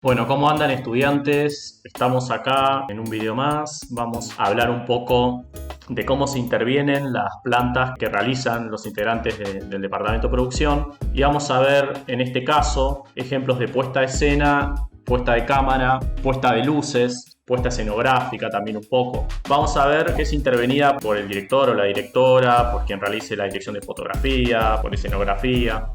Bueno, ¿cómo andan estudiantes? Estamos acá en un video más. Vamos a hablar un poco de cómo se intervienen las plantas que realizan los integrantes del departamento de producción. Y vamos a ver en este caso ejemplos de puesta de escena, puesta de cámara, puesta de luces, puesta escenográfica también un poco. Vamos a ver qué es intervenida por el director o la directora, por quien realice la dirección de fotografía, por escenografía.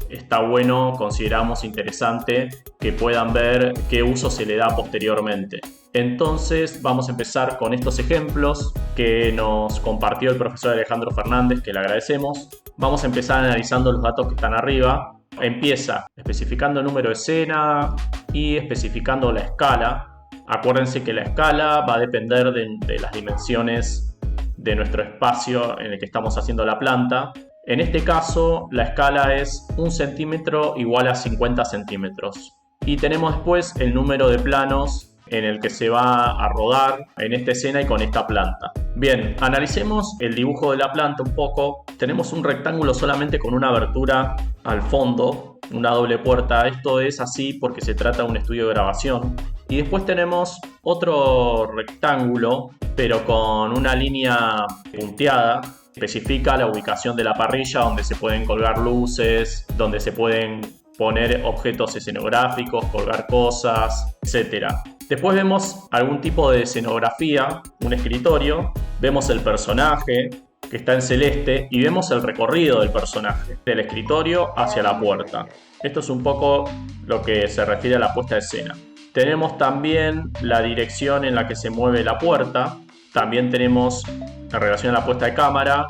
Está bueno, consideramos interesante que puedan ver qué uso se le da posteriormente. Entonces vamos a empezar con estos ejemplos que nos compartió el profesor Alejandro Fernández, que le agradecemos. Vamos a empezar analizando los datos que están arriba. Empieza especificando el número de escena y especificando la escala. Acuérdense que la escala va a depender de las dimensiones de nuestro espacio en el que estamos haciendo la planta. En este caso, la escala es 1 centímetro igual a 50 centímetros. Y tenemos después el número de planos en el que se va a rodar en esta escena y con esta planta. Bien, analicemos el dibujo de la planta un poco. Tenemos un rectángulo solamente con una abertura al fondo, una doble puerta. Esto es así porque se trata de un estudio de grabación. Y después tenemos otro rectángulo, pero con una línea punteada. Especifica la ubicación de la parrilla donde se pueden colgar luces, donde se pueden poner objetos escenográficos, colgar cosas, etc. Después vemos algún tipo de escenografía, un escritorio, vemos el personaje que está en celeste y vemos el recorrido del personaje, del escritorio hacia la puerta. Esto es un poco lo que se refiere a la puesta de escena. Tenemos también la dirección en la que se mueve la puerta. También tenemos, en relación a la puesta de cámara,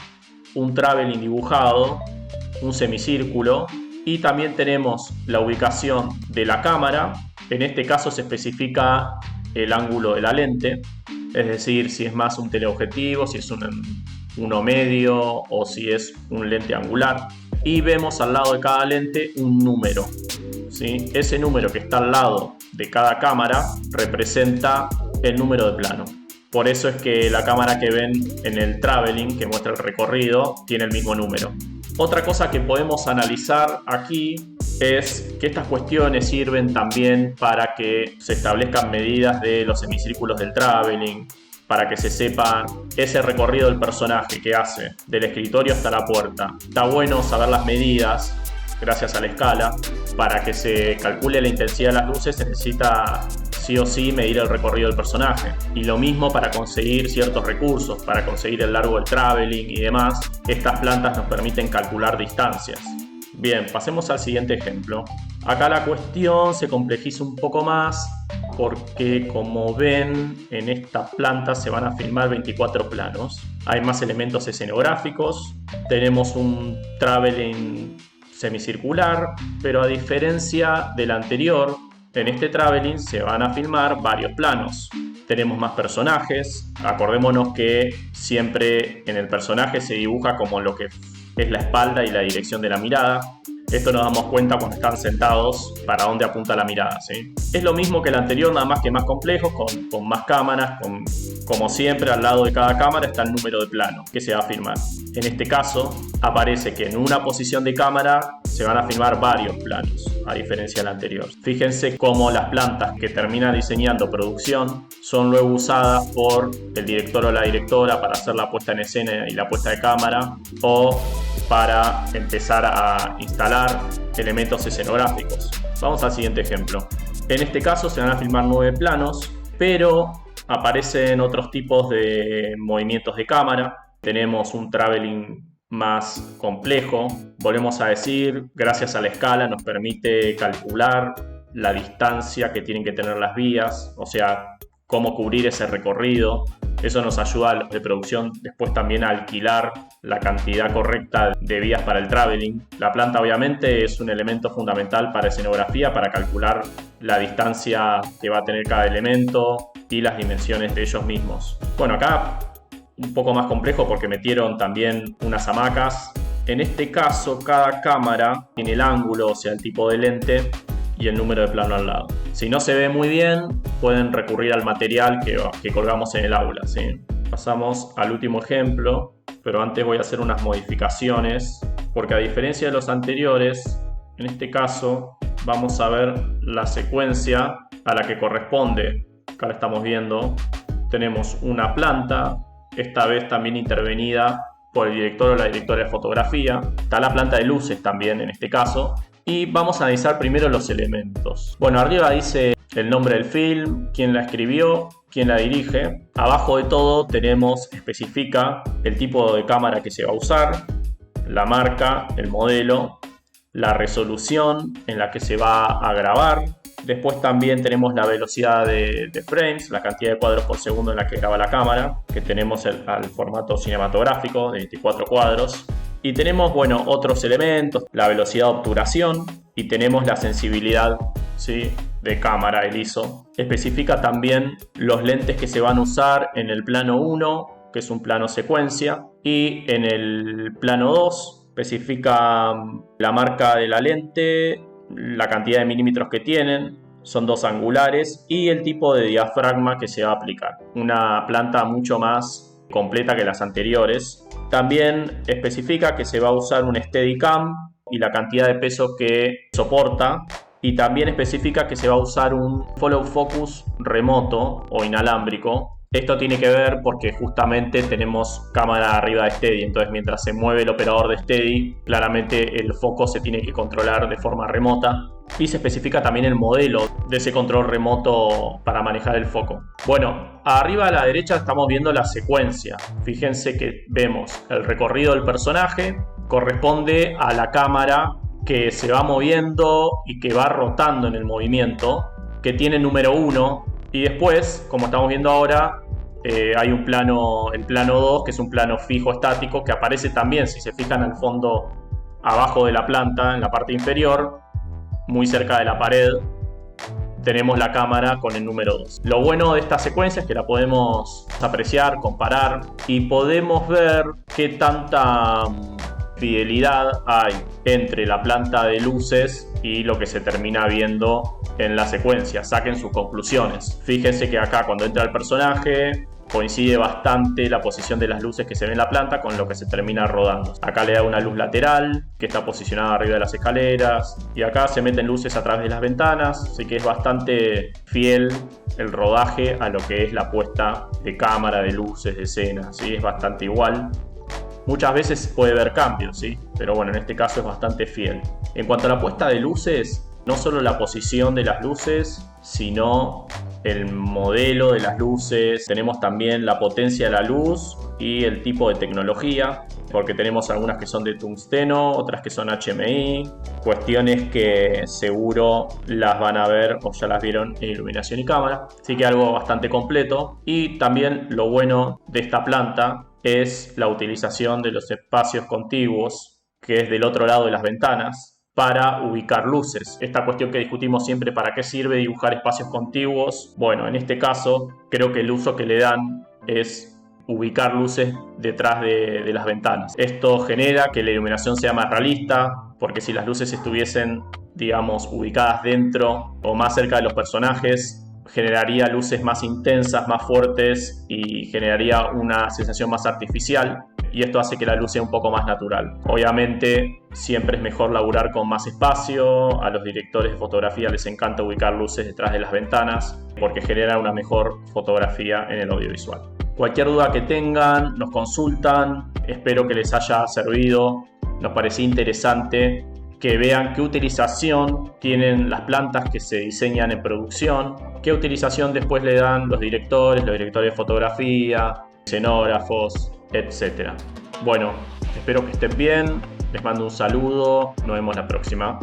un traveling dibujado, un semicírculo, y también tenemos la ubicación de la cámara. En este caso se especifica el ángulo de la lente, es decir, si es más un teleobjetivo, si es uno medio o si es un lente angular. Y vemos al lado de cada lente un número, ¿sí? Ese número que está al lado de cada cámara representa el número de plano. Por eso es que la cámara que ven en el traveling, que muestra el recorrido, tiene el mismo número. Otra cosa que podemos analizar aquí es que estas cuestiones sirven también para que se establezcan medidas de los semicírculos del traveling, para que se sepa ese recorrido del personaje que hace del escritorio hasta la puerta. Está bueno saber las medidas, gracias a la escala. Para que se calcule la intensidad de las luces se necesita sí o sí medir el recorrido del personaje. Y lo mismo para conseguir ciertos recursos, para conseguir el largo del traveling y demás. Estas plantas nos permiten calcular distancias. Bien, pasemos al siguiente ejemplo. Acá la cuestión se complejiza un poco más porque, como ven, en esta planta se van a filmar 24 planos. Hay más elementos escenográficos. Tenemos un traveling semicircular, pero a diferencia del anterior, en este traveling se van a filmar varios planos. Tenemos más personajes. Acordémonos que siempre en el personaje se dibuja como lo que es la espalda y la dirección de la mirada. Esto nos damos cuenta cuando están sentados para dónde apunta la mirada, ¿sí? Es lo mismo que el anterior, nada más que más complejo, con más cámaras. Como siempre, al lado de cada cámara está el número de plano que se va a filmar. En este caso, aparece que en una posición de cámara se van a filmar varios planos, a diferencia del anterior. Fíjense cómo las plantas que termina diseñando producción son luego usadas por el director o la directora para hacer la puesta en escena y la puesta de cámara, o para empezar a instalar elementos escenográficos. Vamos al siguiente ejemplo. En este caso se van a filmar 9 planos, pero aparecen otros tipos de movimientos de cámara. Tenemos un traveling más complejo. Volvemos a decir, gracias a la escala nos permite calcular la distancia que tienen que tener las vías, o sea, cómo cubrir ese recorrido. Eso nos ayuda a los de producción después también a alquilar la cantidad correcta de vías para el traveling. La planta obviamente es un elemento fundamental para escenografía, para calcular la distancia que va a tener cada elemento y las dimensiones de ellos mismos. Bueno, acá un poco más complejo porque metieron también unas hamacas. En este caso, cada cámara tiene el ángulo, o sea, el tipo de lente y el número de plano al lado. Si no se ve muy bien, pueden recurrir al material que colgamos en el aula, ¿sí? Pasamos al último ejemplo, pero antes voy a hacer unas modificaciones, porque a diferencia de los anteriores, en este caso vamos a ver la secuencia a la que corresponde. Acá la estamos viendo. Tenemos una planta, esta vez también intervenida por el director o la directora de fotografía. Está la planta de luces también en este caso. Y vamos a analizar primero los elementos. Bueno, arriba dice el nombre del film, quién la escribió, quién la dirige. Abajo de todo especifica el tipo de cámara que se va a usar, la marca, el modelo, la resolución en la que se va a grabar. Después también tenemos la velocidad de frames, la cantidad de cuadros por segundo en la que graba la cámara, que tenemos al formato cinematográfico de 24 cuadros. Y tenemos, bueno, otros elementos, la velocidad de obturación y tenemos la sensibilidad, ¿sí?, de cámara, el ISO. Especifica también los lentes que se van a usar en el plano 1, que es un plano secuencia, y en el plano 2 especifica la marca de la lente, la cantidad de milímetros que tienen, son 2 angulares, y el tipo de diafragma que se va a aplicar. Una planta mucho más completa que las anteriores. También especifica que se va a usar un Steadicam y la cantidad de peso que soporta. Y también especifica que se va a usar un follow focus remoto o inalámbrico. Esto tiene que ver porque justamente tenemos cámara arriba de Steady, entonces mientras se mueve el operador de Steady, claramente el foco se tiene que controlar de forma remota. Y se especifica también el modelo de ese control remoto para manejar el foco. Bueno, arriba a la derecha estamos viendo la secuencia. Fíjense que vemos el recorrido del personaje, corresponde a la cámara que se va moviendo y que va rotando en el movimiento, que tiene número 1. Y después, como estamos viendo ahora, hay un plano, el plano 2, que es un plano fijo estático, que aparece también, si se fijan, al fondo abajo de la planta, en la parte inferior, muy cerca de la pared, tenemos la cámara con el número 2. Lo bueno de esta secuencia es que la podemos apreciar, comparar y podemos ver qué tanta fidelidad hay entre la planta de luces y lo que se termina viendo en la secuencia. Saquen sus conclusiones. Fíjense que acá cuando entra el personaje coincide bastante la posición de las luces que se ve en la planta con lo que se termina rodando. Acá le da una luz lateral que está posicionada arriba de las escaleras y acá se meten luces a través de las ventanas, así que es bastante fiel el rodaje a lo que es la puesta de cámara, de luces, de escena, ¿sí? Es bastante igual. Muchas veces puede haber cambios, ¿sí? Pero bueno, en este caso es bastante fiel. En cuanto a la puesta de luces, no solo la posición de las luces, sino el modelo de las luces. Tenemos también la potencia de la luz y el tipo de tecnología, porque tenemos algunas que son de tungsteno, otras que son HMI, cuestiones que seguro las van a ver o ya las vieron en iluminación y cámara, así que algo bastante completo. Y también lo bueno de esta planta es la utilización de los espacios contiguos, que es del otro lado de las ventanas, para ubicar luces. Esta cuestión que discutimos siempre, ¿para qué sirve dibujar espacios contiguos? Bueno, en este caso creo que el uso que le dan es ubicar luces detrás de las ventanas. Esto genera que la iluminación sea más realista, porque si las luces estuviesen, digamos, ubicadas dentro o más cerca de los personajes, generaría luces más intensas, más fuertes y generaría una sensación más artificial. Y esto hace que la luz sea un poco más natural. Obviamente siempre es mejor laburar con más espacio. A los directores de fotografía les encanta ubicar luces detrás de las ventanas porque genera una mejor fotografía en el audiovisual. Cualquier duda que tengan, nos consultan. Espero que les haya servido. Nos pareció interesante que vean qué utilización tienen las plantas que se diseñan en producción, qué utilización después le dan los directores de fotografía, escenógrafos, etc. Bueno, espero que estén bien, les mando un saludo, nos vemos la próxima.